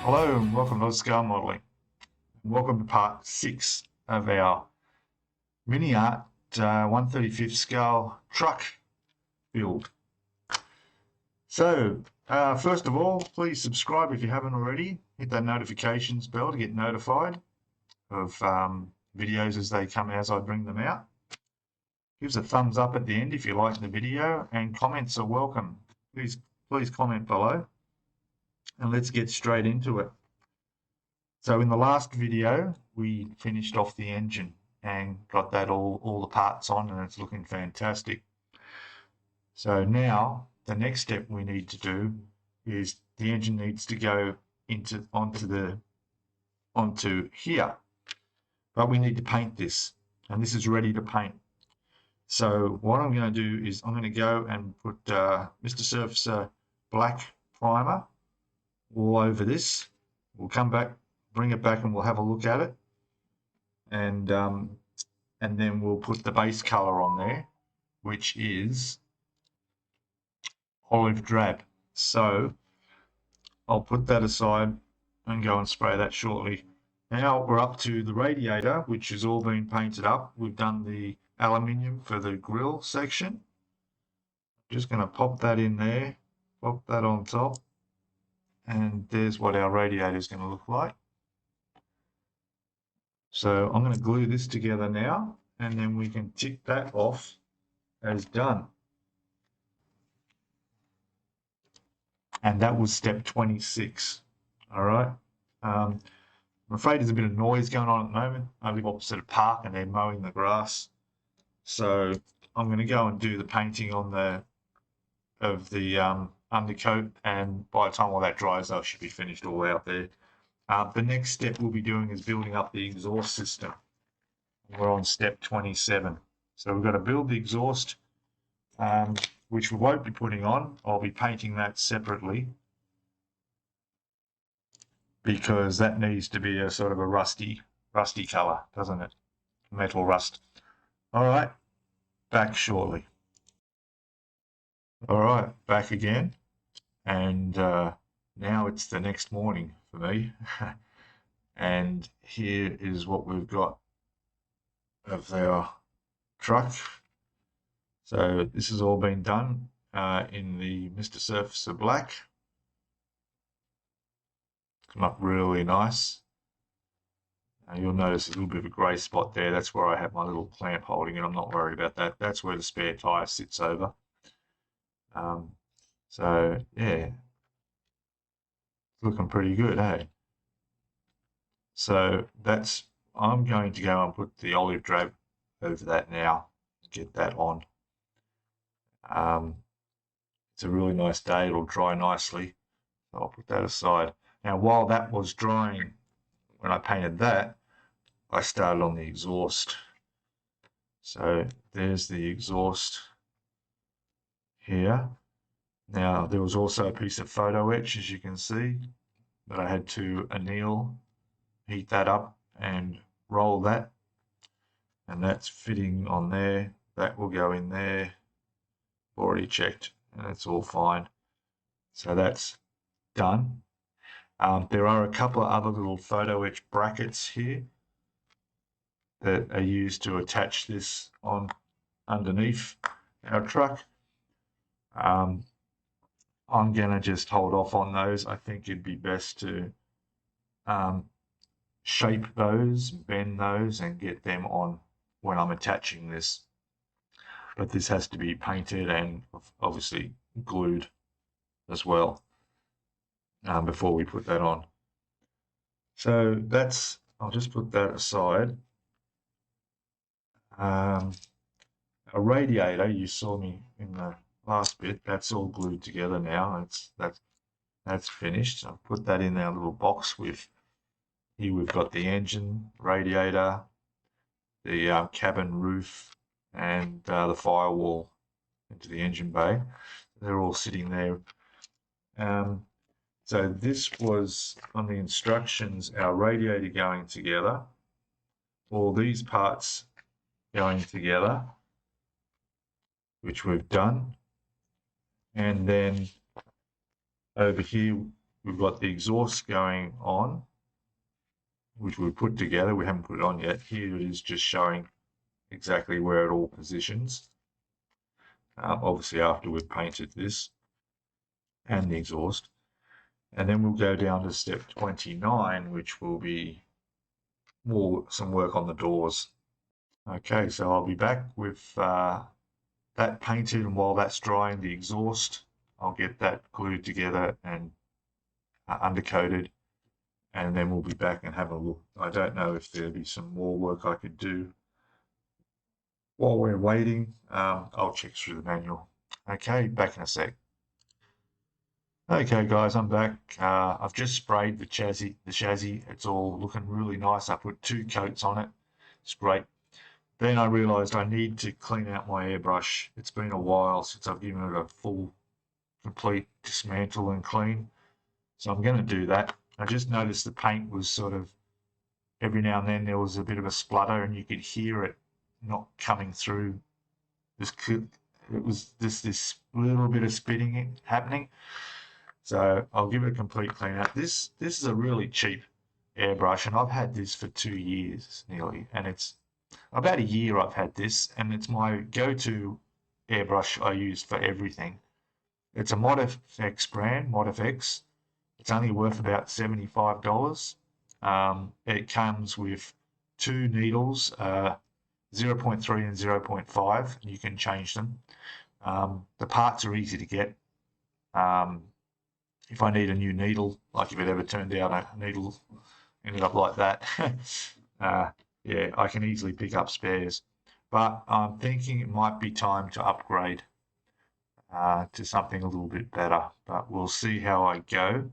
Hello and welcome to Oz Scalemodeling. Welcome to part 6 of our MiniArt 1/35th scale truck build. So first of all, please subscribe if you haven't already. Hit that notifications bell to get notified of videos as they come as I bring them out. Give us a thumbs up at the end if you like the video, and comments are welcome. Please comment below. And let's get straight into it. So in the last video, we finished off the engine and got that all the parts on, and it's looking fantastic. So now the next step we need to do is the engine needs to go onto here, but we need to paint this, and this is ready to paint. So what I'm going to do is I'm going to go and put Mr. Surfacer black primer all over this. We'll come back, bring it back, and we'll have a look at it, and then we'll put the base color on there, which is olive drab. So I'll put that aside and go and spray that shortly. Now we're up to the radiator, which has all been painted up. We've done the aluminium for the grill section. Just going to pop that in there, pop that on top, and there's what our radiator is going to look like. So I'm going to glue this together now, and then we can tick that off as done. And that was step 26. All right. I'm afraid there's a bit of noise going on at the moment. I live opposite a park and they're mowing the grass. So I'm going to go and do the painting on the undercoat, and by the time all that dries, I should be finished all out there. The next step we'll be doing is building up the exhaust system. We're on step 27. So we've got to build the exhaust, which we won't be putting on. I'll be painting that separately because that needs to be a sort of a rusty color, doesn't it? Metal rust. All right, back shortly. All right, back again, and now it's the next morning for me. And here is what we've got of our truck. So this has all been done in the Mr. Surfacer black. Come up really nice. You'll notice a little bit of a grey spot there. That's where I have my little clamp holding it. I'm not worried about that. That's where the spare tyre sits over. So yeah, it's looking pretty good, hey? So I'm going to go and put the olive drab over that now, get that on. It's a really nice day, it'll dry nicely, so I'll put that aside. Now while that was drying, when I painted that, I started on the exhaust. So there's the exhaust here. Now there was also a piece of photo etch, as you can see, that I had to anneal, heat that up and roll that, and that's fitting on there. That will go in there, already checked, and it's all fine. So that's done. There are a couple of other little photo etch brackets here that are used to attach this on underneath our truck. I'm going to just hold off on those. I think it'd be best to shape those, bend those, and get them on when I'm attaching this. But this has to be painted and obviously glued as well before we put that on. So I'll just put that aside. A radiator, you saw me in the last bit, that's all glued together now. That's finished. I'll put that in our little box with, here we've got the engine, radiator, the cabin roof, and the firewall into the engine bay. They're all sitting there. So this was on the instructions, our radiator going together, all these parts going together, which we've done. And then over here we've got the exhaust going on, which we put together. We haven't put it on yet. Here it is just showing exactly where it all positions. Obviously after we've painted this and the exhaust. And then we'll go down to step 29, which will be some work on the doors. Okay, so I'll be back with that painted, and while that's drying, the exhaust, I'll get that glued together and undercoated, and then we'll be back and have a look. I don't know if there'll be some more work I could do while we're waiting. I'll check through the manual. Okay, back in a sec. Okay guys, I'm back. I've just sprayed the chassis. It's all looking really nice. I put 2 coats on it. It's great. Then I realized I need to clean out my airbrush. It's been a while since I've given it a full, complete dismantle and clean. So I'm going to do that. I just noticed the paint was sort of, every now and then there was a bit of a splutter and you could hear it not coming through. It was this little bit of spitting happening. So I'll give it a complete clean out. This is a really cheap airbrush, and I've had this for 2 years nearly, and it's about a year I've had this, and it's my go-to airbrush I use for everything. It's a ModFX brand, ModFX. It's only worth about $75. It comes with 2 needles, 0.3 and 0.5, and you can change them. The parts are easy to get. If I need a new needle, like if it ever turned out a needle ended up like that, yeah, I can easily pick up spares. But I'm thinking it might be time to upgrade to something a little bit better. But we'll see how I go.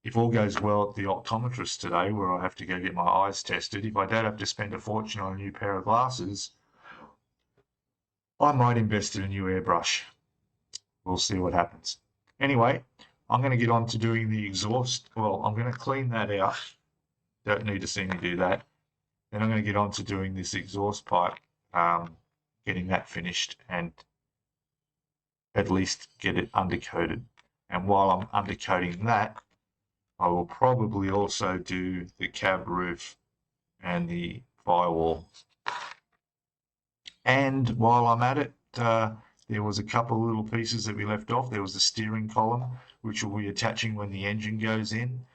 If all goes well at the optometrist today, where I have to go get my eyes tested, if I don't have to spend a fortune on a new pair of glasses, I might invest in a new airbrush. We'll see what happens. Anyway, I'm going to get on to doing the exhaust. Well, I'm going to clean that out. Don't need to see me do that. Then I'm going to get on to doing this exhaust pipe, getting that finished, and at least get it undercoated. And while I'm undercoating that, I will probably also do the cab roof and the firewall. And while I'm at it, there was a couple of little pieces that we left off. There was the steering column, which will be attaching when the engine goes in.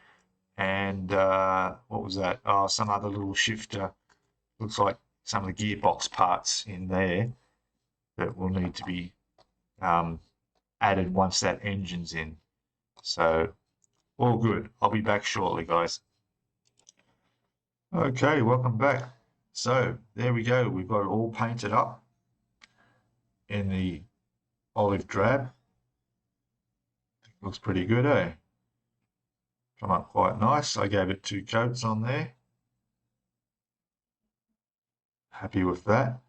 And what was that? Oh, some other little shifter. Looks like some of the gearbox parts in there that will need to be added once that engine's in. So, all good. I'll be back shortly, guys. Okay, welcome back. So, there we go. We've got it all painted up in the olive drab. Looks pretty good, eh? Come up quite nice. I gave it 2 coats on there. Happy with that.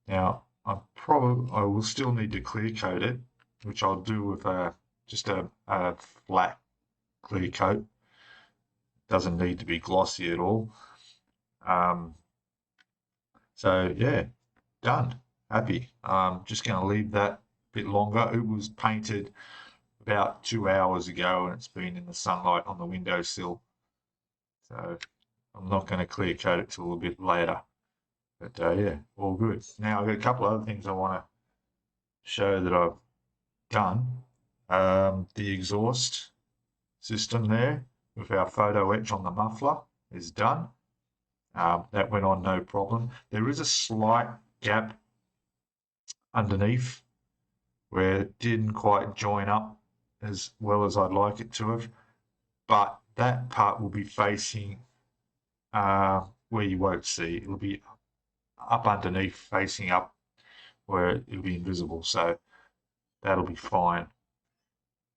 Now, I will still need to clear coat it, which I'll do with just a flat clear coat. Doesn't need to be glossy at all. So yeah, done. Happy. Just going to leave that a bit longer. It was painted about 2 hours ago, and it's been in the sunlight on the windowsill. So I'm not going to clear coat it till a bit later. But yeah, all good. Now I've got a couple of other things I want to show that I've done. The exhaust system there with our photo etch on the muffler is done. That went on no problem. There is a slight gap underneath where it didn't quite join up as well as I'd like it to have, but that part will be facing where you won't see. It'll be up underneath, facing up where it'll be invisible, so that'll be fine.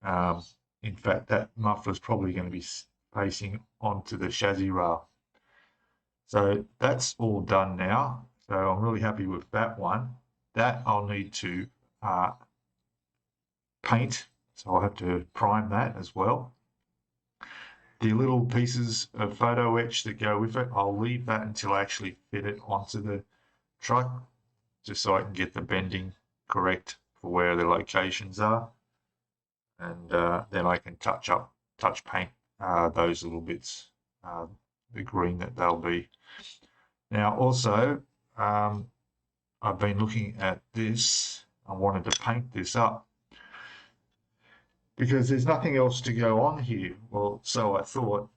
In fact, that muffler is probably going to be facing onto the chassis rail. So that's all done now. So I'm really happy with that one. That I'll need to paint, so I'll have to prime that as well. The little pieces of photo etch that go with it, I'll leave that until I actually fit it onto the truck, just so I can get the bending correct for where the locations are. and then I can touch paint those little bits, the green that they'll be. Now also, I've been looking at this. I wanted to paint this up because there's nothing else to go on here. Well, so I thought.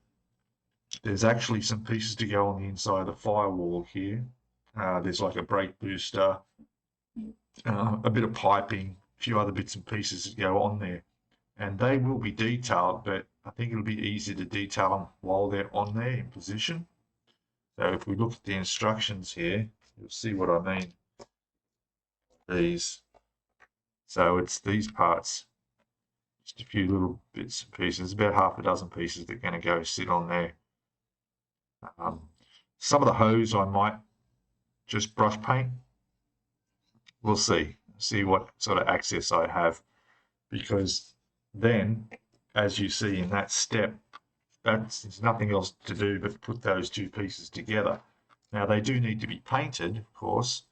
There's actually some pieces to go on the inside of the firewall here. There's like a brake booster, a bit of piping, a few other bits and pieces that go on there. And they will be detailed, but I think it'll be easy to detail them while they're on there in position. So if we look at the instructions here, you'll see what I mean. These. So it's these parts. Just a few little bits and pieces, about half a dozen pieces that are going to go sit on there. Some of the hose I might just brush paint. We'll see what sort of access I have, because then, as you see in that step, there's nothing else to do but put those two pieces together. Now they do need to be painted, of course,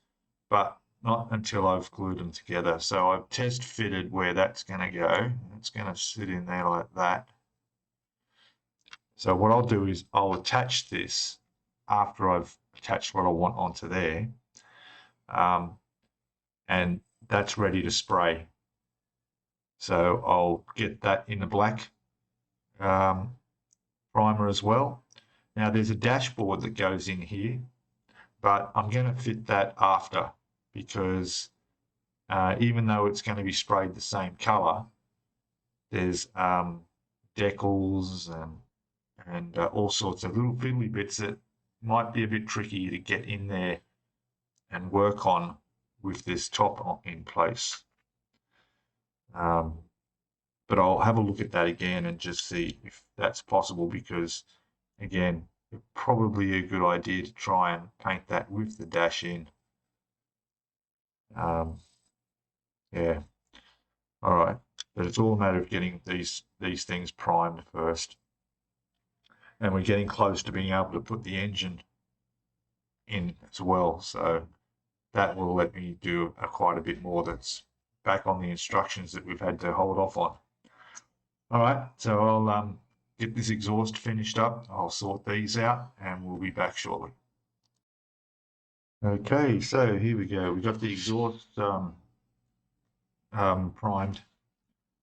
but not until I've glued them together. So I've test fitted where that's going to go. It's going to sit in there like that. So what I'll do is I'll attach this after I've attached what I want onto there, and that's ready to spray. So I'll get that in the black primer as well. Now there's a dashboard that goes in here, but I'm going to fit that after, because even though it's going to be sprayed the same color, there's decals and all sorts of little fiddly bits that might be a bit tricky to get in there and work on with this top in place. But I'll have a look at that again and just see if that's possible, because again, it's probably a good idea to try and paint that with the dash in. Yeah, all right, but it's all a matter of getting these things primed first. And we're getting close to being able to put the engine in as well. So that will let me do quite a bit more that's back on the instructions that we've had to hold off on. All right, so I'll get this exhaust finished up. I'll sort these out and we'll be back shortly. Okay, so here we go. We've got the exhaust primed,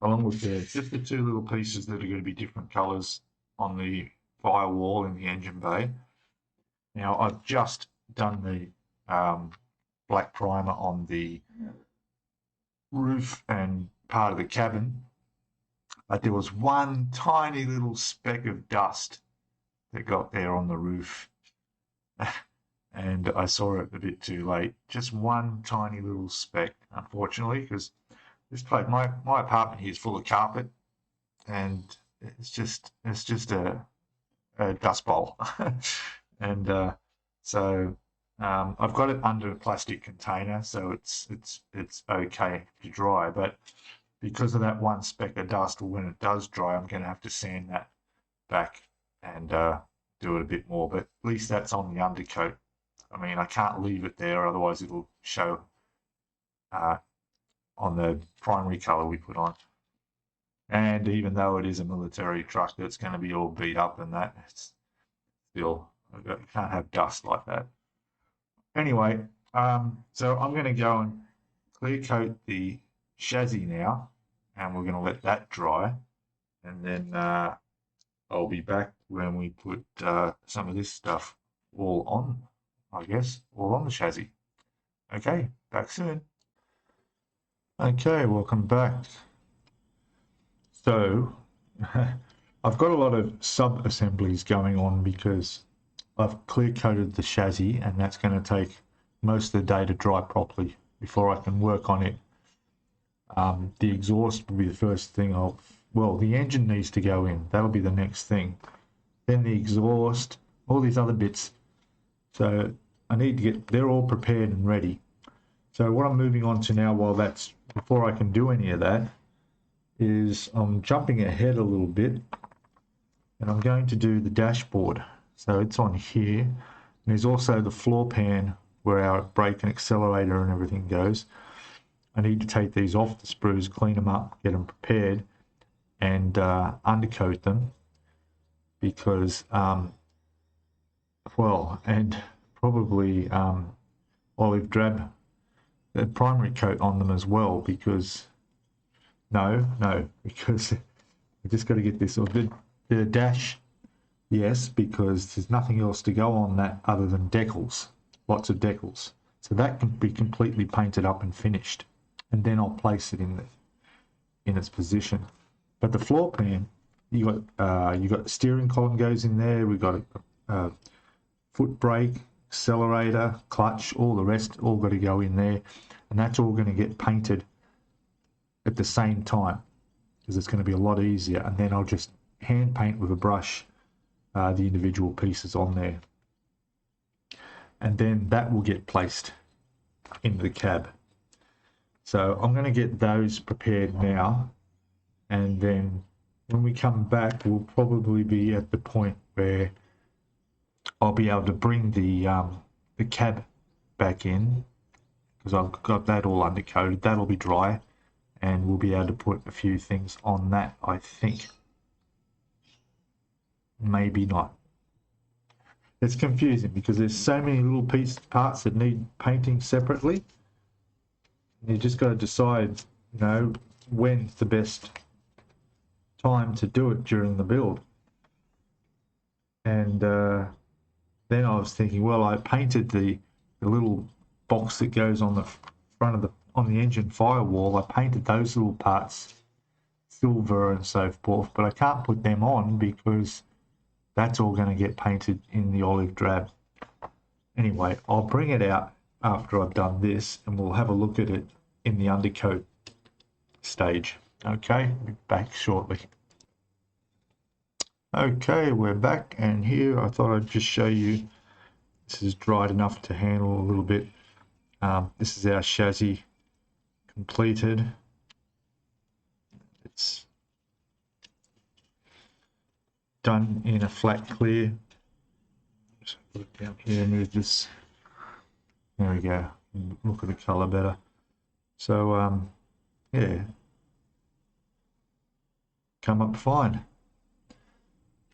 along with just the two little pieces that are going to be different colors on the firewall in the engine bay. Now I've just done the black primer on the roof and part of the cabin, but there was one tiny little speck of dust that got there on the roof and I saw it a bit too late. Just one tiny little speck, unfortunately, because this place, my apartment here is full of carpet, and it's just a dust bowl. And so I've got it under a plastic container, so it's okay to dry. But because of that one speck of dust, when it does dry, I'm going to have to sand that back and do it a bit more. But at least that's on the undercoat. I mean, I can't leave it there, otherwise it'll show on the primary color we put on. And even though it is a military truck that's going to be all beat up and that, it's still, you can't have dust like that. Anyway, so I'm going to go and clear coat the chassis now, and we're going to let that dry, and then I'll be back when we put some of this stuff all on, I guess, all on the chassis. Okay, back soon. Okay, welcome back. So I've got a lot of sub-assemblies going on because I've clear coated the chassis, and that's going to take most of the day to dry properly before I can work on it. The exhaust will be the first thing well, the engine needs to go in. That'll be the next thing. Then the exhaust, all these other bits. So I need to get, they're all prepared and ready. So what I'm moving on to now, before I can do any of that, is I'm jumping ahead a little bit, and I'm going to do the dashboard. So it's on here. And there's also the floor pan where our brake and accelerator and everything goes. I need to take these off the sprues, clean them up, get them prepared, and undercoat them, because well, and probably olive drab the primary coat on them as well, because because we just got to get this, or the dash, yes, because there's nothing else to go on that other than decals, lots of decals, so that can be completely painted up and finished, and then I'll place it in its position. But the floor pan, you got the steering column goes in there, we've got a foot brake, accelerator, clutch, all the rest all got to go in there, and that's all going to get painted at the same time, because it's going to be a lot easier, and then I'll just hand paint with a brush the individual pieces on there, and then that will get placed into the cab. So I'm going to get those prepared now, and then when we come back we'll probably be at the point where I'll be able to bring the cab back in, because I've got that all undercoated. That'll be dry, and we'll be able to put a few things on that, I think. Maybe not. It's confusing because there's so many little parts that need painting separately. You just got to decide, when's the best time to do it during the build. And then I was thinking, well, I painted the little box that goes on the front of on the engine firewall. I painted those little parts silver and so forth, but I can't put them on because that's all going to get painted in the olive drab. Anyway, I'll bring it out after I've done this, and we'll have a look at it in the undercoat stage. Okay, be back shortly. Okay, we're back, and here I thought I'd just show you, this is dried enough to handle a little bit. This is our chassis completed. It's done in a flat clear. Just put it down here, move this. There we go. Look at the color better. So yeah, come up fine.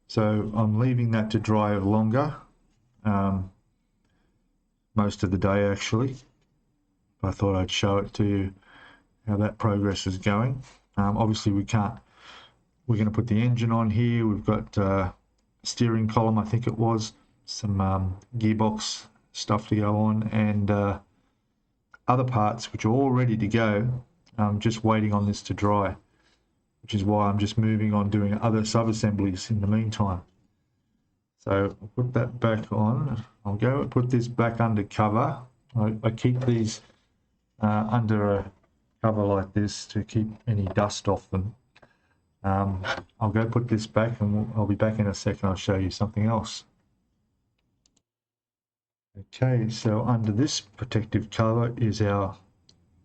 So I'm leaving that to dry longer, most of the day actually. I thought I'd show it to you how that progress is going. Obviously we're going to put the engine on here. We've got steering column, I think it was, some gearbox stuff to go on, and other parts which are all ready to go. I'm just waiting on this to dry, which is why I'm just moving on doing other sub-assemblies in the meantime. So I'll put that back on. I'll go put this back under cover. I keep these under a cover like this to keep any dust off them. I'll go put this back, and I'll be back in a second. I'll show you something else. Okay, so under this protective cover is our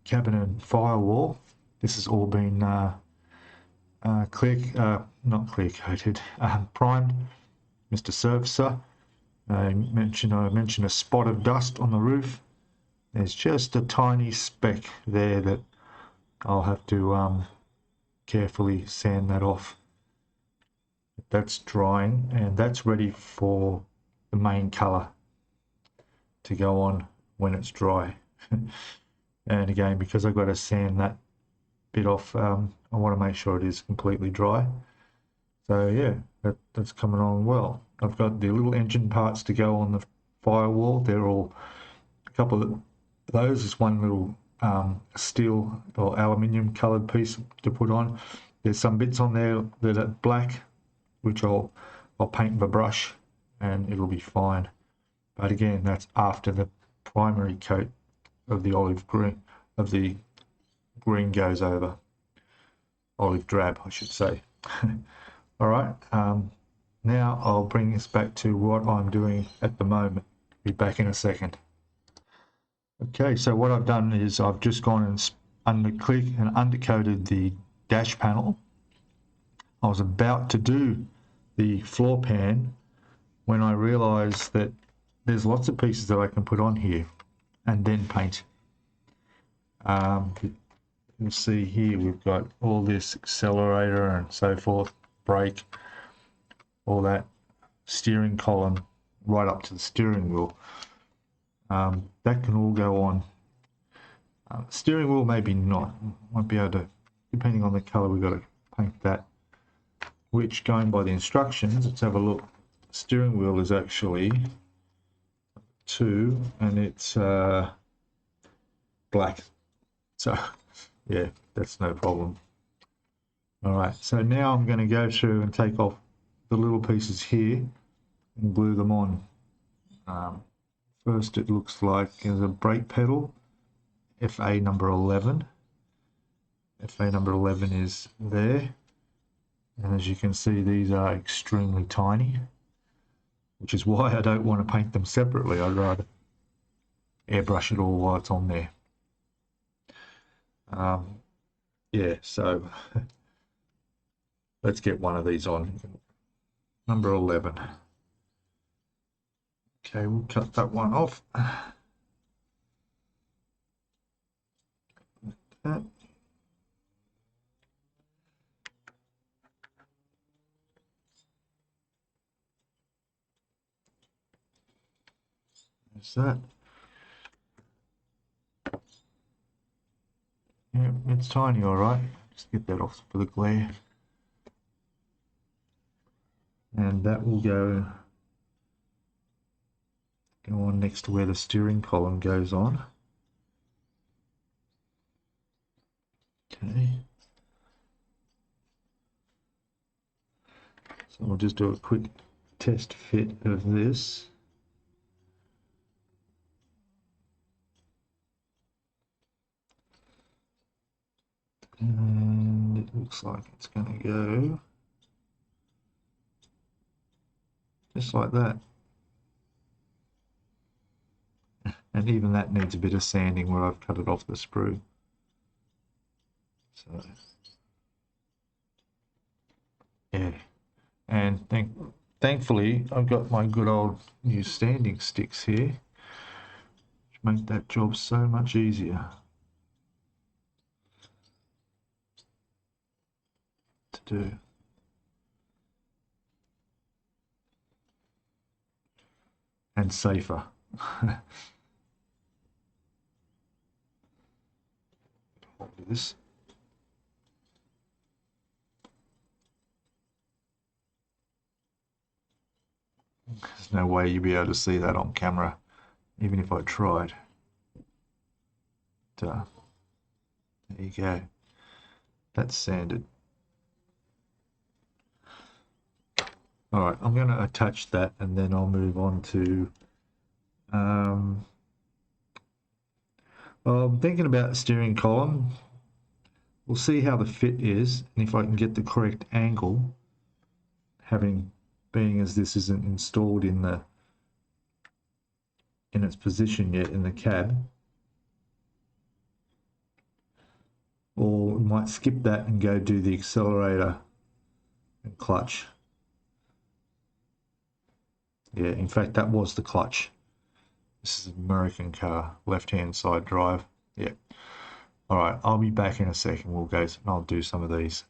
cabin and firewall. This has all been not clear coated, primed. Mr. Surfacer, I mentioned a spot of dust on the roof. There's just a tiny speck there that I'll have to carefully sand that off. That's drying, and that's ready for the main color to go on when it's dry. And again, because I've got to sand that bit off, I want to make sure it is completely dry. So yeah, that's coming on well. I've got the little engine parts to go on the firewall. They're all, a couple of those is one little steel or aluminium colored piece to put on. There's some bits on there that are black, which I'll paint with a brush, and it'll be fine. But again, that's after the primary coat of the olive green, goes over. Olive drab, I should say. All right, now I'll bring this back to what I'm doing at the moment. Be back in a second. Okay, so what I've done is I've just gone and undercoated the dash panel. I was about to do the floor pan when I realized that there's lots of pieces that I can put on here and then paint. The you'll see here we've got all this accelerator and so forth, brake, all that, steering column right up to the steering wheel. That can all go on. Steering wheel maybe not, might be able to, depending on the color, we've got to paint that, which, going by the instructions, let's have a look. Steering wheel is actually 2 and it's black, so yeah, that's no problem. All right, so now I'm going to go through and take off the little pieces here and glue them on. First, it looks like there's a brake pedal, FA number 11. FA number 11 is there, and as you can see, these are extremely tiny, which is why I don't want to paint them separately. I'd rather airbrush it all while it's on there. Yeah, so let's get one of these on. Number 11. Okay, we'll cut that one off. That. There's that. Yeah, it's tiny, all right. Just get that off for the glare. And that will go on next to where the steering column goes on. Okay. So we'll just do a quick test fit of this. And it looks like it's going to go just like that. And even that needs a bit of sanding where I've cut it off the sprue. So, yeah. And thankfully, I've got my good old new sanding sticks here, which make that job so much easier to do. And safer. Hold this. There's no way you'll be able to see that on camera, even if I tried. There you go. That's sanded. All right, I'm going to attach that and then I'll move on to I'm thinking about steering column. We'll see how the fit is and if I can get the correct angle, being as this isn't installed in its position yet in the cab. Or we might skip that and go do the accelerator and clutch. Yeah, in fact, that was the clutch. This is an American car, left-hand side drive. Yeah. All right, I'll be back in a second. We'll go and I'll do some of these.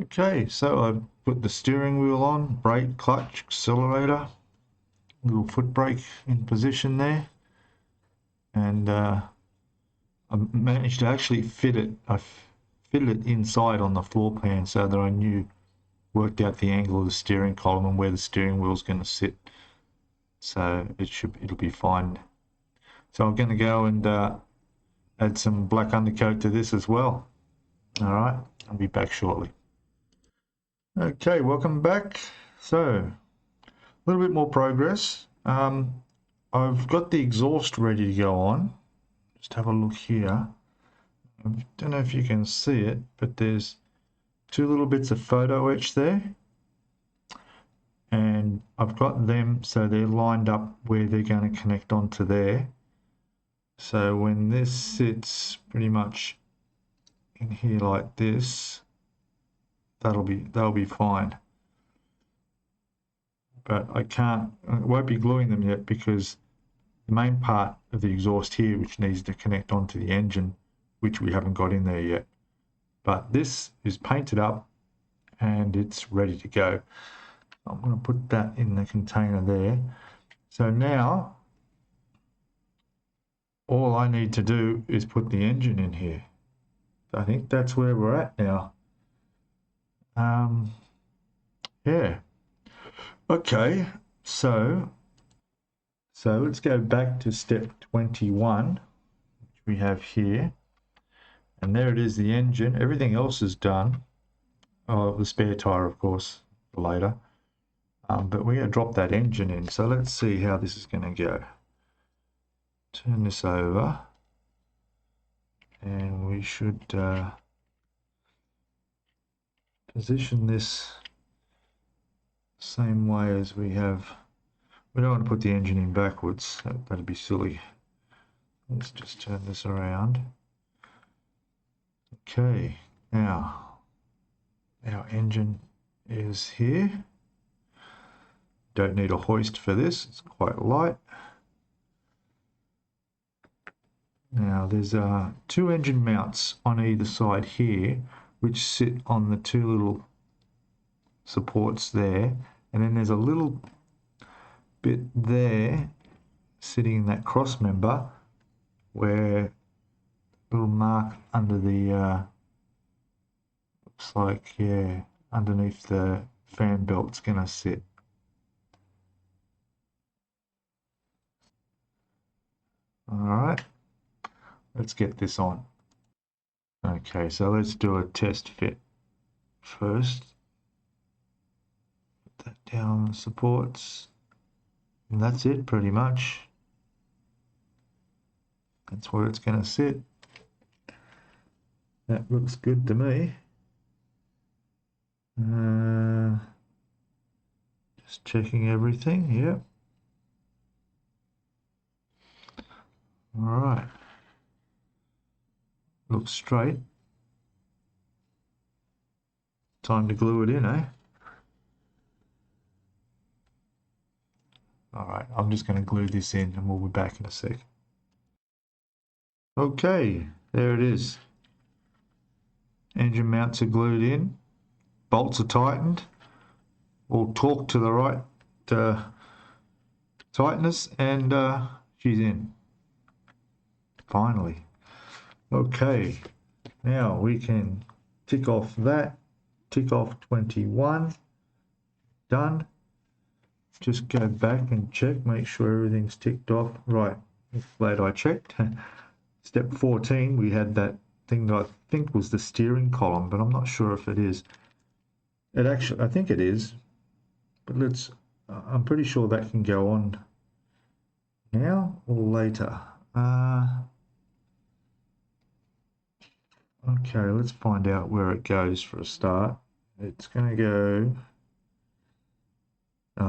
Okay, so I've put the steering wheel on, brake, clutch, accelerator, little foot brake in position there. And I managed to actually fit it. I fitted it inside on the floor plan so that I worked out the angle of the steering column and where the steering wheel is going to sit. So it'll be fine. So I'm going to go and add some black undercoat to this as well. All right, I'll be back shortly. Okay, welcome back. So a little bit more progress. I've got the exhaust ready to go on. Just have a look here. I don't know if you can see it, but there's 2 little bits of photo etch there. And I've got them so they're lined up where they're going to connect onto there. So when this sits pretty much in here like this, they'll be fine. But I won't be gluing them yet because the main part of the exhaust here, which needs to connect onto the engine, which we haven't got in there yet. But this is painted up and it's ready to go. I'm going to put that in the container there. So now all I need to do is put the engine in here. I think that's where we're at now. Yeah. Okay, so let's go back to step 21, which we have here. And there it is, the engine. Everything else is done. Oh, the spare tire, of course, for later. But we're going to drop that engine in. So let's see how this is going to go. Turn this over. And we should position this same way as we have. We don't want to put the engine in backwards. That'd be silly. Let's just turn this around. Okay, now our engine is here. Don't need a hoist for this, it's quite light. Now there's 2 engine mounts on either side here, which sit on the 2 little supports there, and then there's a little bit there sitting in that cross member where little mark under the looks like, yeah, underneath the fan belt's gonna sit. All right, let's get this on. Okay, so let's do a test fit first. Put that down on the supports, and that's it pretty much. That's where it's going to sit. That looks good to me. Just checking everything, yeah. All right. Looks straight. Time to glue it in, eh? All right, I'm just going to glue this in and we'll be back in a sec. Okay, there it is. Engine mounts are glued in, bolts are tightened, all torqued to the right tightness, and she's in. Finally. Okay, now we can tick off that, tick off 21, done. Just go back and check, make sure everything's ticked off. Right, glad I checked. Step 14, we had that thing that I think was the steering column, but I'm not sure if it is. It actually, I think it is, but let's, I'm pretty sure that can go on now or later. Okay, let's find out where it goes for a start. It's going to go,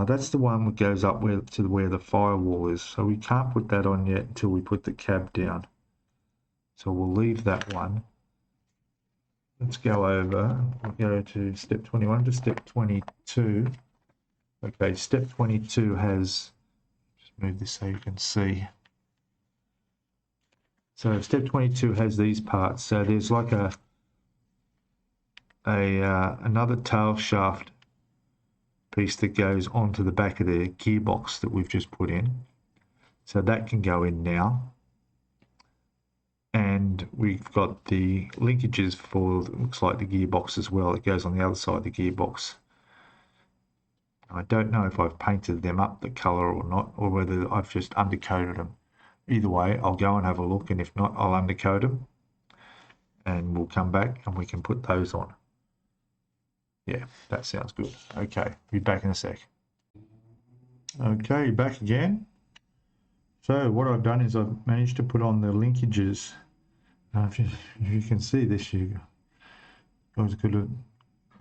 that's the one that goes up to where the firewall is, so we can't put that on yet until we put the cab down. So we'll leave that one. Let's go over, we'll go to step 21 to step 22. Okay, step 22 has, just move this so you can see. So step 22 has these parts. So there's like another tail shaft piece that goes onto the back of the gearbox that we've just put in. So that can go in now. And we've got the linkages for, looks like the gearbox as well. It goes on the other side of the gearbox. I don't know if I've painted them up the color or not, or whether I've just undercoated them. Either way, I'll go and have a look, and if not, I'll undercoat them. And we'll come back and we can put those on. Yeah, that sounds good. Okay, be back in a sec. Okay, back again. So what I've done is I've managed to put on the linkages. If you can see this, you guys are good at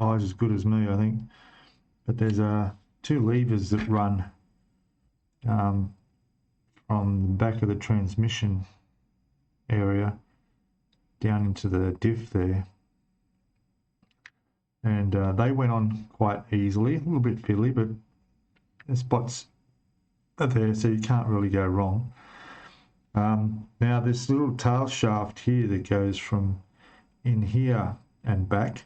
eyes as good as me, I think. But there's 2 levers that run from the back of the transmission area down into the diff there. And they went on quite easily, a little bit fiddly, but the spots are there, so you can't really go wrong. Now this little tail shaft here that goes from in here and back,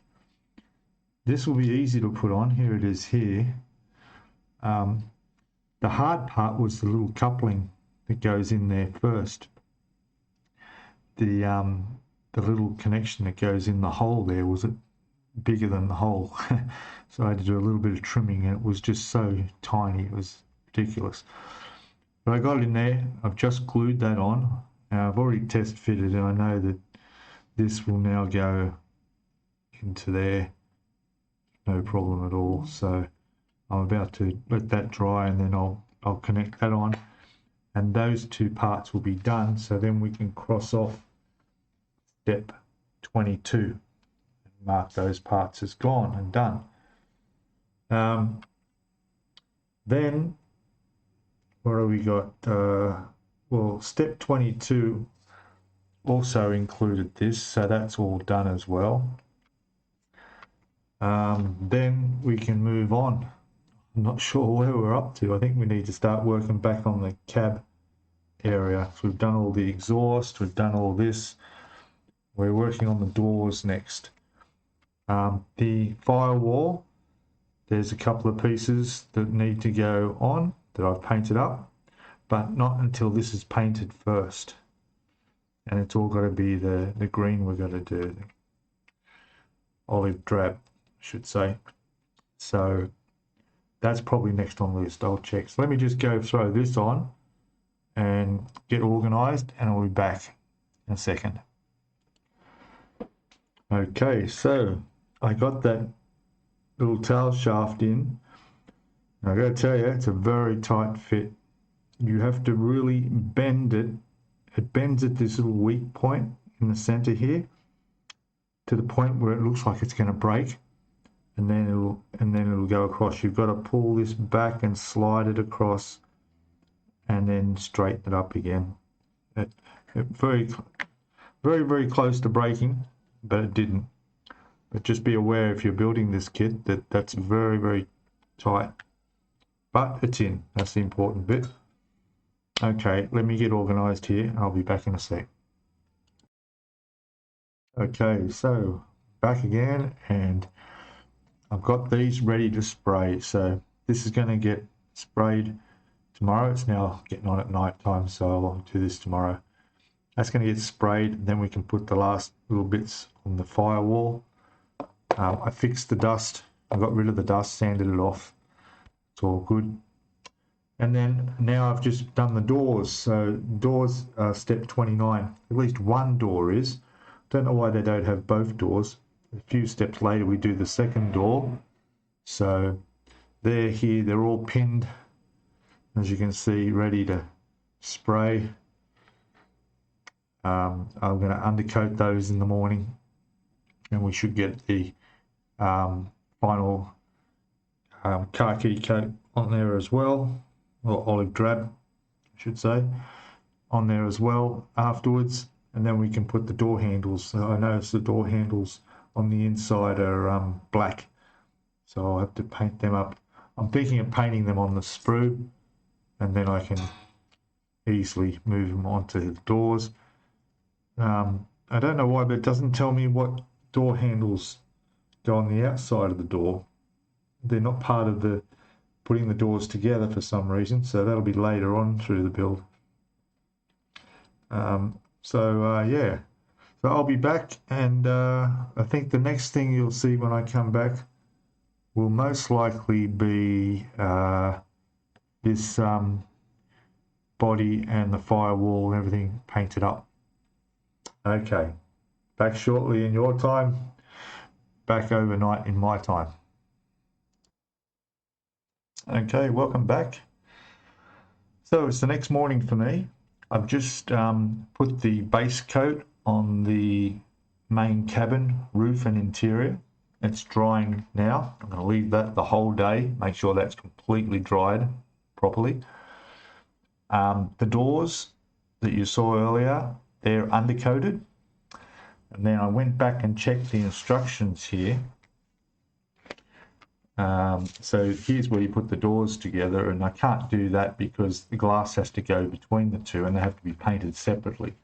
this will be easy to put on. Here it is here. The hard part was the little coupling that goes in there first. The little connection that goes in the hole there was bigger than the hole. So I had to do a little bit of trimming, and it was just so tiny, it was ridiculous. But I got it in there. I've just glued that on. I've already test fitted, and I know that this will now go into there, no problem at all. So I'm about to let that dry, and then I'll connect that on, and those two parts will be done. So then we can cross off step 22 and mark those parts as gone and done. Then what have we got? Well, step 22 also included this, so that's all done as well. Then we can move on. I'm not sure where we're up to. I think we need to start working back on the cab area. So we've done all the exhaust, we've done all this. We're working on the doors next. The firewall, there's a couple of pieces that need to go on that I've painted up, but not until this is painted first. And it's all got to be the green we're going to do. Olive drab, I should say. So that's probably next on the list. I'll check. So let me just go throw this on and get organized, and I'll be back in a second. Okay, so I got that little tail shaft in. Now, I got to tell you, it's a very tight fit. You have to really bend it. It bends at this little weak point in the center here, to the point where it looks like it's going to break, and then it'll go across. You've got to pull this back and slide it across, and then straighten it up again. It very, very close to breaking, but it didn't. But just be aware if you're building this kit that that's very tight. But it's in. That's the important bit. Okay, let me get organized here. I'll be back in a sec. Okay, so back again, and I've got these ready to spray. So this is going to get sprayed tomorrow. It's now getting on at night time, so I'll do this tomorrow. That's going to get sprayed, and then we can put the last little bits on the firewall. I fixed the dust. I got rid of the dust, sanded it off. It's all good. And then now I've just done the doors. So doors are step 29. At least one door is. Don't know why they don't have both doors. A few steps later we do the second door. So they're here, they're all pinned, as you can see, ready to spray. I'm going to undercoat those in the morning, and we should get the final khaki coat on there as well, or olive drab, I should say, on there as well afterwards. And then we can put the door handles. So I noticed the door handles on the inside are black, so I'll have to paint them up. I'm thinking of painting them on the sprue, and then I can easily move them onto the doors. I don't know why, but it doesn't tell me what door handles go on the outside of the door. They're not part of the putting the doors together for some reason, so that'll be later on through the build. Yeah, so I'll be back, and I think the next thing you'll see when I come back will most likely be this body and the firewall and everything painted up. Okay, back shortly in your time, back overnight in my time. Okay, welcome back. So it's the next morning for me. I've just put the base coat on the main cabin roof and interior. It's drying now. I'm going to leave that the whole day, make sure that's completely dried properly. The doors that you saw earlier, they're undercoated. And then I went back and checked the instructions here. So here's where you put the doors together, and I can't do that because the glass has to go between the two and they have to be painted separately.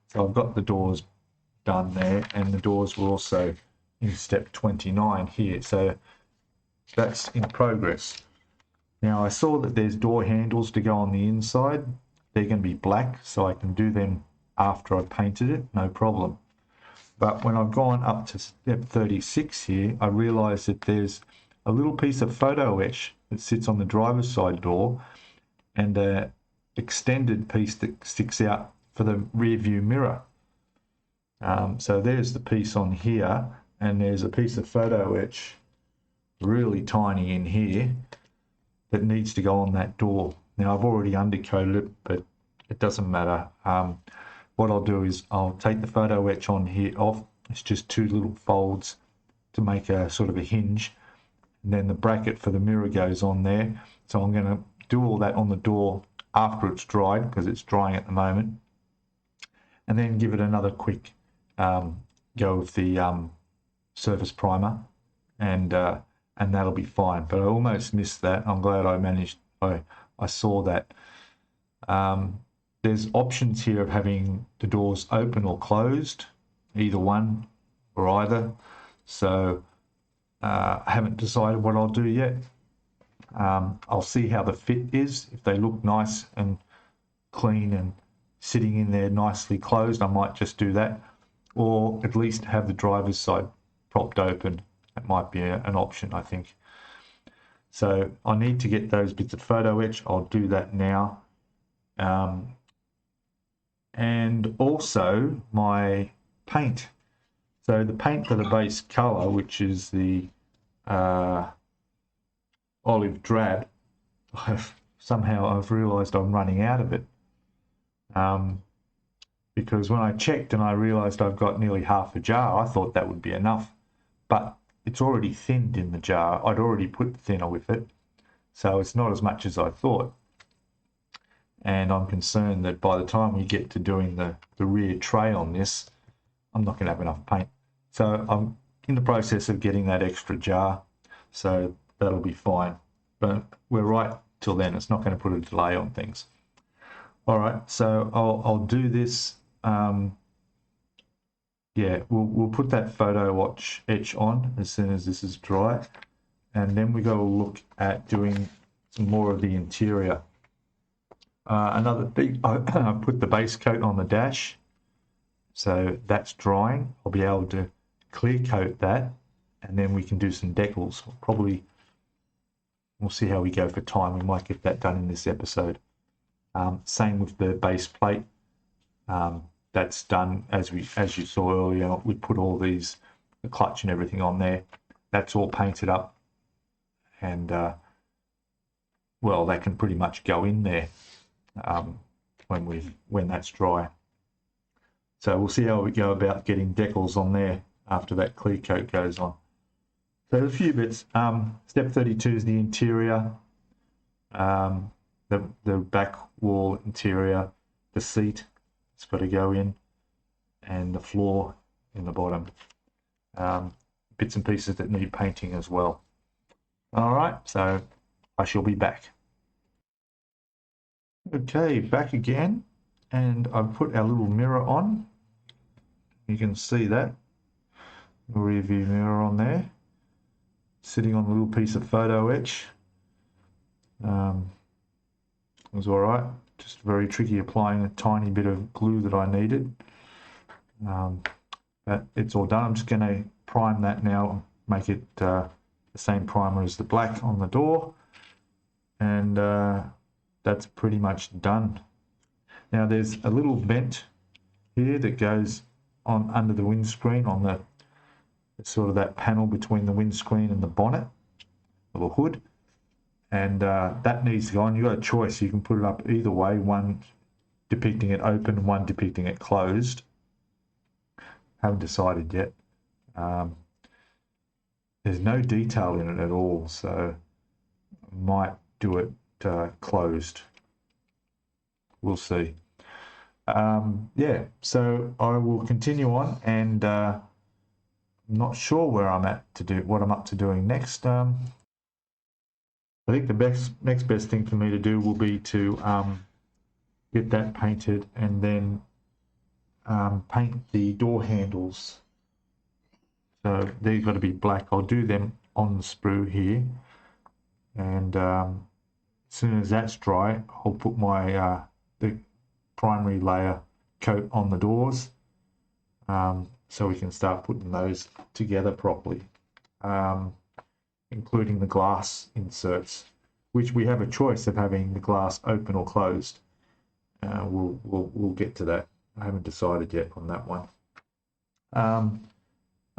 So I've got the doors done there, and the doors were also in step 29 here, so that's in progress. Now I saw that there's door handles to go on the inside. They're going to be black, so I can do them after I've painted it, no problem. But when I've gone up to step 36 here, I realized that there's a little piece of photo etch that sits on the driver's side door and an extended piece that sticks out for the rear view mirror. So there's the piece on here, and there's a piece of photo etch really tiny in here that needs to go on that door. Now I've already undercoated it, but it doesn't matter. What I'll do is I'll take the photo etch on here off. It's just two little folds to make a sort of a hinge, and then the bracket for the mirror goes on there. So I'm going to do all that on the door after it's dried, because it's drying at the moment, and then give it another quick go of the surface primer, and that'll be fine. But I almost missed that. I'm glad I managed. I saw that. There's options here of having the doors open or closed, either one or either. So I haven't decided what I'll do yet. I'll see how the fit is. If they look nice and clean and sitting in there nicely closed, I might just do that, or at least have the driver's side propped open. That might be an option, I think. So I need to get those bits of photo etch. I'll do that now. And also my paint. So the paint for the base color, which is the olive drab, somehow I've realized I'm running out of it. Because when I checked and I realized I've got nearly half a jar, I thought that would be enough. But it's already thinned in the jar. I'd already put thinner with it, so it's not as much as I thought. And I'm concerned that by the time we get to doing the rear tray on this, I'm not going to have enough paint. So I'm in the process of getting that extra jar, so that'll be fine. But we're right till then. It's not going to put a delay on things. All right, so I'll do this. Yeah, we'll put that photo etch on as soon as this is dry, and then we got to look at doing some more of the interior. Another thing, I put the base coat on the dash, so that's drying. I'll be able to clear coat that, and then we can do some decals. Probably, we'll see how we go for time. We might get that done in this episode. Same with the base plate. That's done as you saw earlier. We put all the clutch and everything on there. That's all painted up, and well, they can pretty much go in there when that's dry. So we'll see how we go about getting decals on there after that clear coat goes on. So a few bits. Step 32 is the interior, the back wall interior, the seat. It's got to go in, and the floor in the bottom. Bits and pieces that need painting as well. All right, so I shall be back. Okay, back again, and I've put our little mirror on. You can see that rear view mirror on there, sitting on a little piece of photo etch. It was all right. Just very tricky applying a tiny bit of glue that I needed. But it's all done. I'm just going to prime that now, make it the same primer as the black on the door, and that's pretty much done. Now there's a little vent here that goes on under the windscreen, on the sort of that panel between the windscreen and the bonnet, or the hood. And that needs to go on. You've got a choice. You can put it up either way, one depicting it open, one depicting it closed. Haven't decided yet. There's no detail in it at all, so I might do it closed. We'll see. Yeah, so I will continue on, and I'm not sure where I'm at to do what I'm up to doing next. I think the next best thing for me to do will be to get that painted and then paint the door handles. So they've got to be black. I'll do them on the sprue here, and as soon as that's dry, I'll put my the primary layer coat on the doors, so we can start putting those together properly, including the glass inserts, which we have a choice of having the glass open or closed. We'll get to that. I haven't decided yet on that one.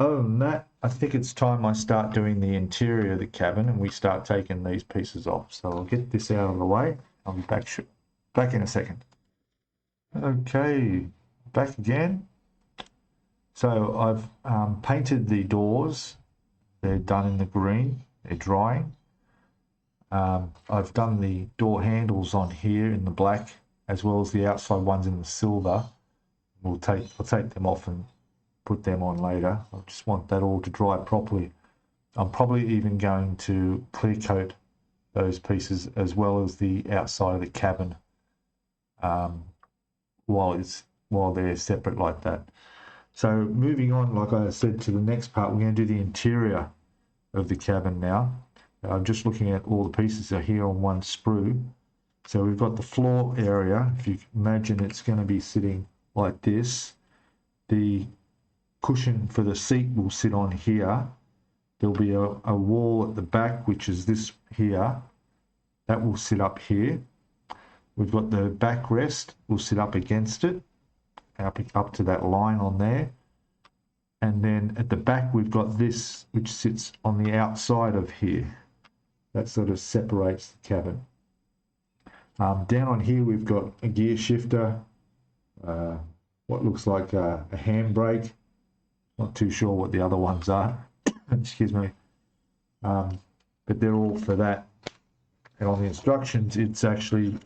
Other than that, I think it's time I start doing the interior of the cabin and we start taking these pieces off. So I'll get this out of the way. I'll be back in a second. Okay, back again. So I've painted the doors. They're done in the green. They're drying. I've done the door handles on here in the black, as well as the outside ones in the silver. I'll take them off and put them on later. I just want that all to dry properly. I'm probably even going to clear coat those pieces as well as the outside of the cabin while they're separate like that. So moving on, like I said, to the next part, we're going to do the interior of the cabin now. I'm just looking at all the pieces are here on one sprue. So we've got the floor area. If you imagine, it's going to be sitting like this. The cushion for the seat will sit on here. There'll be a wall at the back, which is this here. That will sit up here. We've got the backrest will sit up against it, up to that line on there. And then at the back, we've got this, which sits on the outside of here. That sort of separates the cabin. Down on here, we've got a gear shifter, what looks like a handbrake. Not too sure what the other ones are. Excuse me. But they're all for that. And on the instructions, it's actually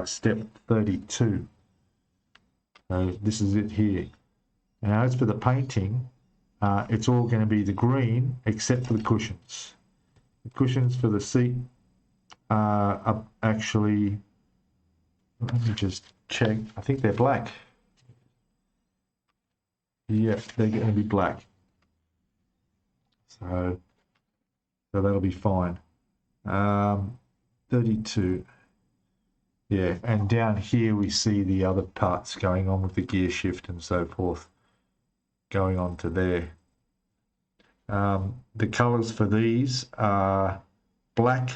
step 32. So this is it here. Now, as for the painting, it's all going to be the green except for the cushions. The cushions for the seat are actually, let me just check, I think they're black. Yeah, they're going to be black. So that'll be fine. 32. Yeah, and down here we see the other parts going on with the gear shift and so forth going on to there. The colors for these are black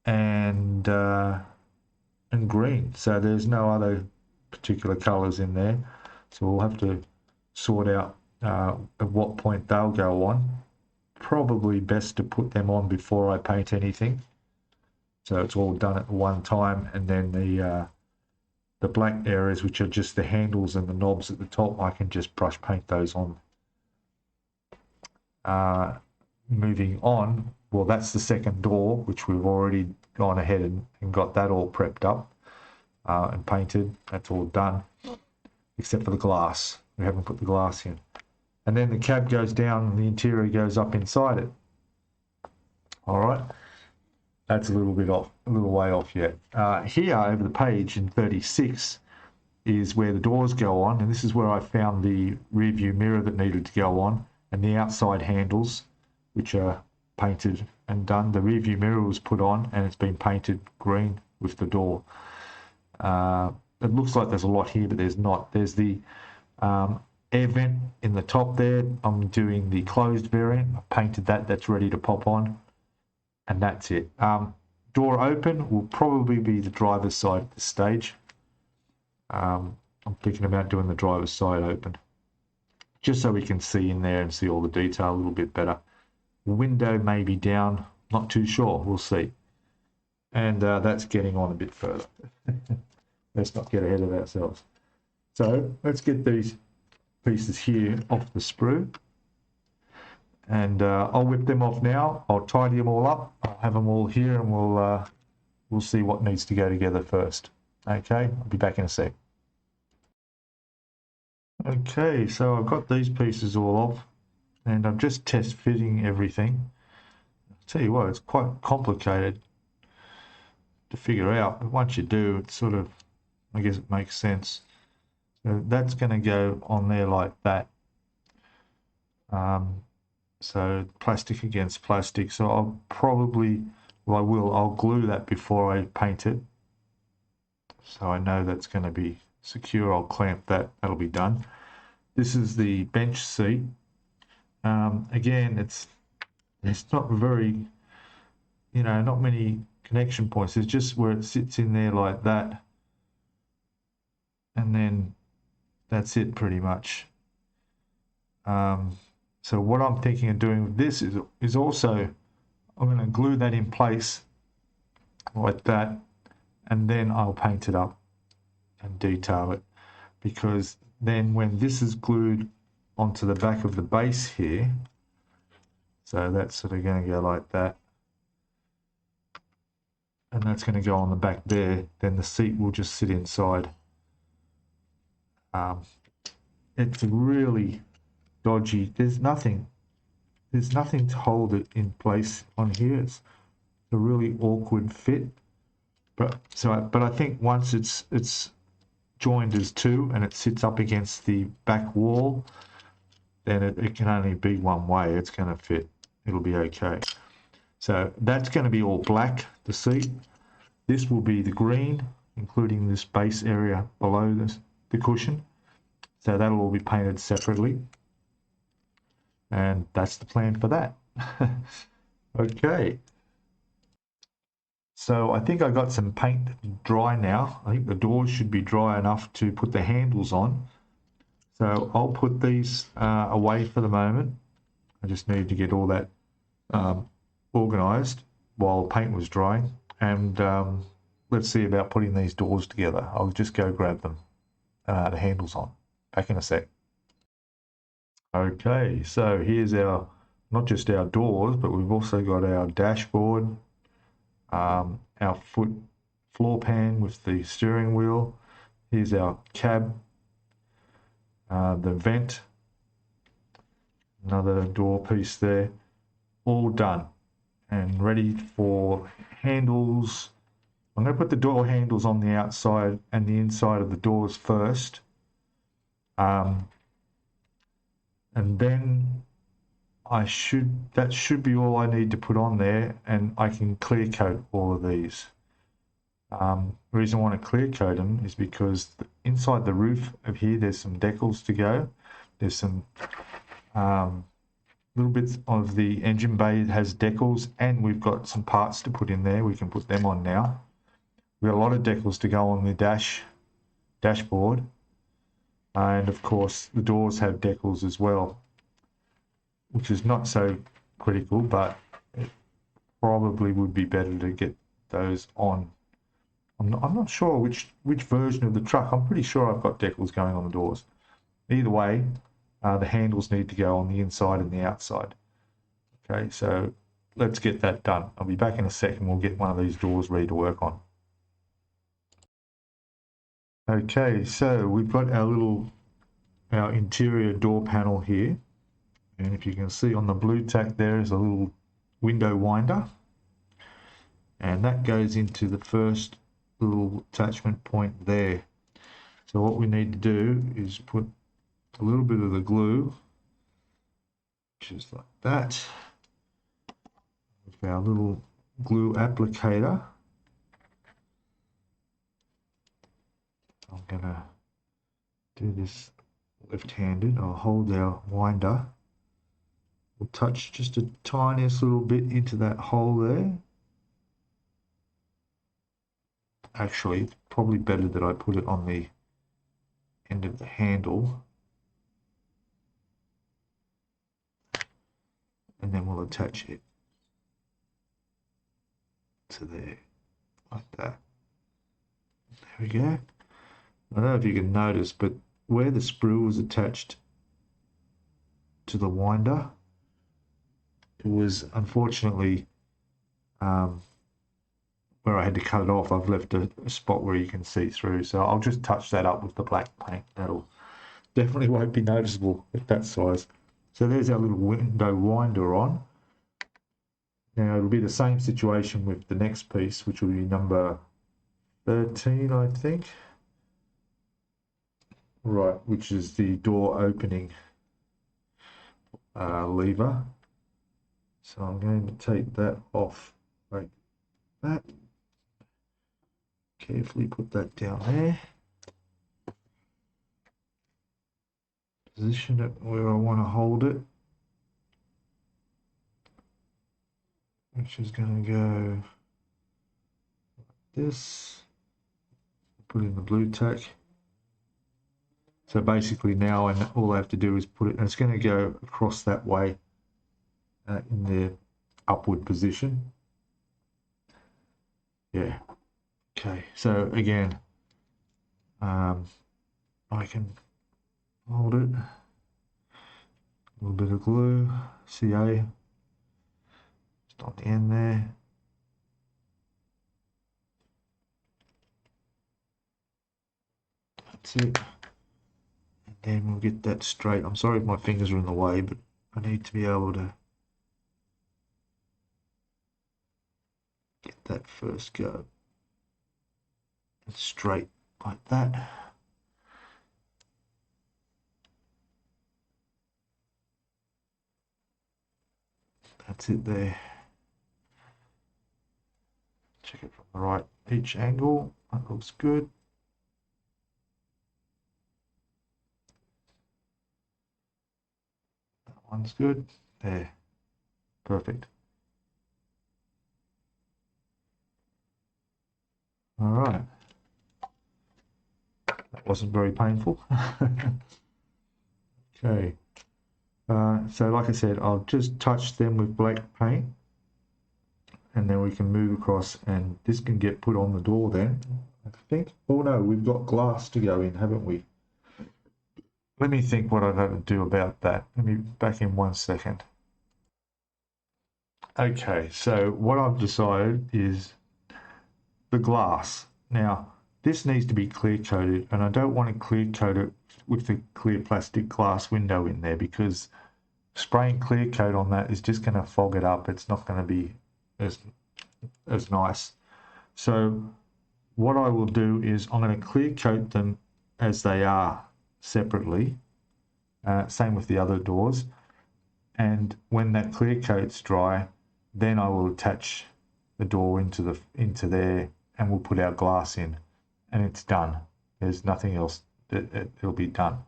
and green. So there's no other particular colors in there. So we'll have to sort out at what point they'll go on. Probably best to put them on before I paint anything. So it's all done at one time, and then the black areas, which are just the handles and the knobs at the top, I can just brush paint those on. Moving on, well, that's the second door, which we've already gone ahead and got that all prepped up and painted. That's all done, except for the glass. We haven't put the glass in. And then the cab goes down and the interior goes up inside it. All right. That's a little way off yet. Here over the page in 36 is where the doors go on, and this is where I found the rear view mirror that needed to go on, and the outside handles, which are painted and done. The rear view mirror was put on, and it's been painted green with the door. It looks like there's a lot here, but there's not. There's the air vent in the top there. I'm doing the closed variant. I've painted that. That's ready to pop on. And that's it. Door open will probably be the driver's side at this stage. I'm thinking about doing the driver's side open, just so we can see in there and see all the detail a little bit better. The window may be down, not too sure, we'll see. And that's getting on a bit further. Let's not get ahead of ourselves. So let's get these pieces here off the sprue. And I'll whip them off now. I'll tidy them all up. I'll have them all here, and we'll see what needs to go together first. Okay, I'll be back in a sec. Okay, so I've got these pieces all off, and I'm just test fitting everything tell you what, it's quite complicated to figure out, but once you do, it's sort of, I guess it makes sense. So that's going to go on there like that. So plastic against plastic. So I'll probably, well, I'll glue that before I paint it. So I know that's going to be secure. I'll clamp that. That'll be done. This is the bench seat. Again, it's not very, not many connection points. It's just where it sits in there like that. And then that's it pretty much. So what I'm thinking of doing with this is also, I'm going to glue that in place like that, and then I'll paint it up and detail it, because then when this is glued onto the back of the base here, so that's sort of going to go like that, and that's going to go on the back there, then the seat will just sit inside. It's really dodgy. There's nothing to hold it in place on here. It's a really awkward fit. But I think once it's joined as two and it sits up against the back wall, then it can only be one way. It's going to fit. It'll be okay. So that's going to be all black, the seat. This will be the green, including this base area below the cushion. So that'll all be painted separately. And that's the plan for that. Okay. So I think I got some paint dry now. I think the doors should be dry enough to put the handles on. So I'll put these away for the moment. I just need to get all that organized while paint was drying. And let's see about putting these doors together. I'll just go grab them, the handles on. Back in a sec. Okay, so here's our, not just our doors, but we've also got our dashboard, our floor pan with the steering wheel. Here's our cab, the vent, another door piece there, all done and ready for handles. I'm going to put the door handles on the outside and the inside of the doors first. And then that should be all I need to put on there, and I can clear coat all of these. The reason I want to clear coat them is because inside the roof of here, there's some decals to go. There's some little bits of the engine bay that has decals, and we've got some parts to put in there. We can put them on now. We've got a lot of decals to go on the dashboard. And of course, the doors have decals as well, which is not so critical, but it probably would be better to get those on. I'm not sure which version of the truck. I'm pretty sure I've got decals going on the doors. Either way, the handles need to go on the inside and the outside. Okay, so let's get that done. I'll be back in a second. We'll get one of these doors ready to work on. Okay, so we've got our interior door panel here, and if you can see on the blue tack there is a little window winder, and that goes into the first little attachment point there. So what we need to do is put a little bit of the glue, just like that, with our little glue applicator. I'm gonna do this left-handed. I'll hold our winder. We'll touch just a tiniest little bit into that hole there. Actually, it's probably better that I put it on the end of the handle. And then we'll attach it to there, like that. There we go. I don't know if you can notice, but where the sprue was attached to the winder, it was unfortunately where I had to cut it off. I've left a spot where you can see through, so I'll just touch that up with the black paint. That'll definitely won't be noticeable at that size. So there's our little window winder on. Now it'll be the same situation with the next piece, which will be number 13, I think. Right, which is the door opening lever. So I'm going to take that off like that. Carefully put that down there. Position it where I want to hold it, which is going to go like this. Put in the blue tack. So basically now all I have to do is put it, and it's going to go across that way in the upward position. Yeah. Okay. So again, I can hold it. A little bit of glue, CA, just on the end there. That's it. And then we'll get that straight. I'm sorry if my fingers are in the way, but I need to be able to get that first go. And straight like that. That's it there. Check it from the right each angle. That looks good. That one's good. There. Perfect. All right. That wasn't very painful. Okay. So like I said, I'll just touch them with black paint, and then we can move across, and this can get put on the door then, I think. Oh no, we've got glass to go in, haven't we? Let me think what I've got to do about that. Let me back in 1 second. Okay, so what I've decided is the glass. Now, this needs to be clear coated, and I don't want to clear coat it with the clear plastic glass window in there, because spraying clear coat on that is just going to fog it up. It's not going to be as nice. So what I will do is I'm going to clear coat them as they are separately. Same with the other doors. And when that clear coat's dry, then I will attach the door into there, and we'll put our glass in, and it's done. There's nothing else. It'll be done.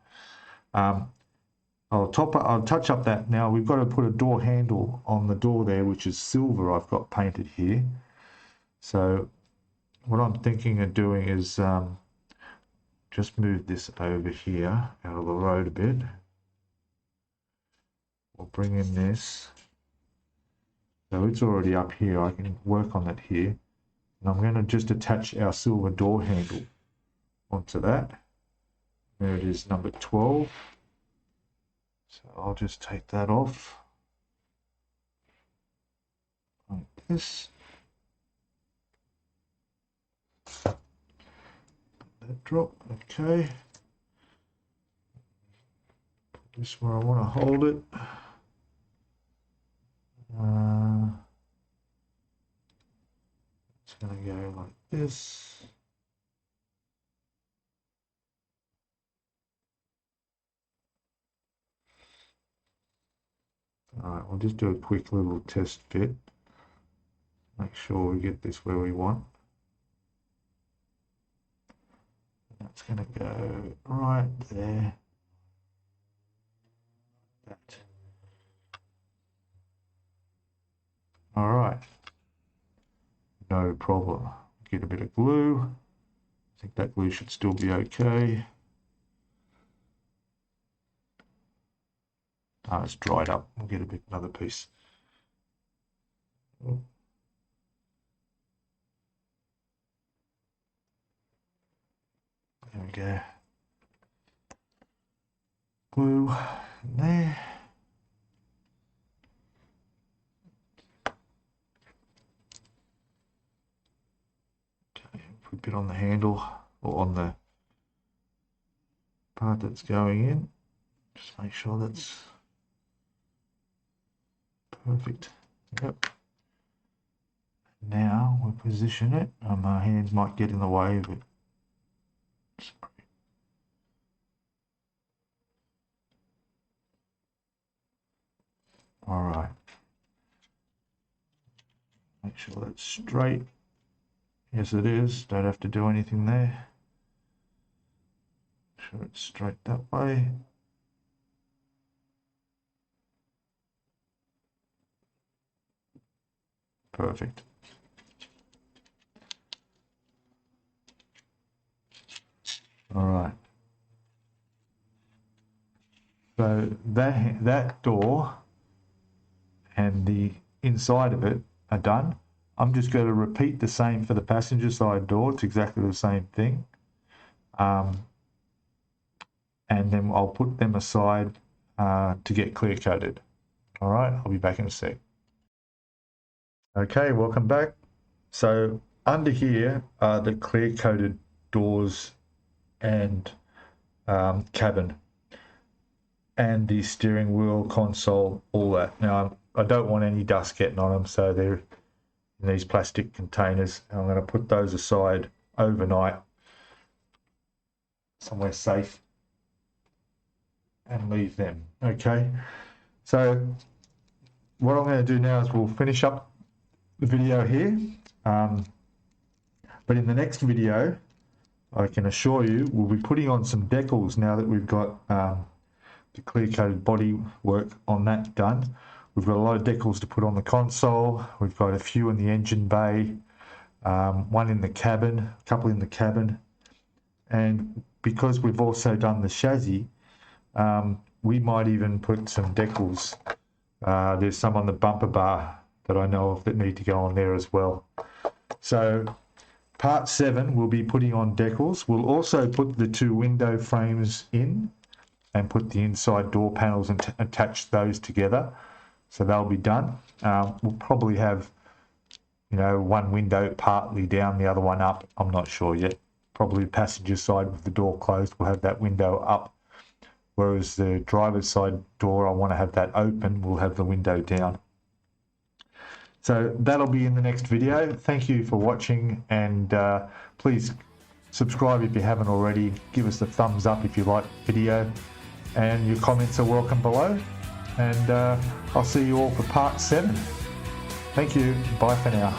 I'll touch up that. Now we've got to put a door handle on the door there, which is silver. I've got painted here. So what I'm thinking of doing is just move this over here out of the road a bit. We'll bring in this. So it's already up here. I can work on that here. And I'm going to just attach our silver door handle onto that. There it is, number 12. So I'll just take that off like this. Let that drop. Okay. Put this where I want to hold it. It's going to go like this. Alright, we'll just do a quick little test fit. Make sure we get this where we want. That's going to go right there. That. Alright. No problem. Get a bit of glue. I think that glue should still be okay. It's dried up. We'll get another piece. There we go. Glue in there. Okay, put a bit on the handle, or on the part that's going in. Just make sure that's perfect. Yep. Now we'll position it. My hands might get in the way of it. All right. Make sure that's straight. Yes, it is. Don't have to do anything there. Make sure it's straight that way. Perfect. All right. So that door and the inside of it are done. I'm just going to repeat the same for the passenger side door. It's exactly the same thing. And then I'll put them aside to get clear coated. All right, I'll be back in a sec. Okay, welcome back. So under here are the clear coated doors and cabin and the steering wheel, console, all that. Now I don't want any dust getting on them, so they're in these plastic containers. I'm going to put those aside overnight somewhere safe and leave them. Okay, so what I'm going to do now is we'll finish up the video here, but in the next video I can assure you we'll be putting on some decals now that we've got the clear coated body work on that done. We've got a lot of decals to put on the console. We've got a few in the engine bay, one in the cabin, a couple in the cabin, and because we've also done the chassis, we might even put some decals. There's some on the bumper bar that I know of that need to go on there as well. So part 7 we'll be putting on decals. We'll also put the 2 window frames in and put the inside door panels and attach those together. So they'll be done. We'll probably have, you know, one window partly down, the other one up. I'm not sure yet. Probably the passenger side with the door closed, we'll have that window up. Whereas the driver's side door, I want to have that open. We'll have the window down. So that'll be in the next video. Thank you for watching, and please subscribe if you haven't already. Give us a thumbs up if you like the video, and your comments are welcome below. And I'll see you all for part 7. Thank you. Bye for now.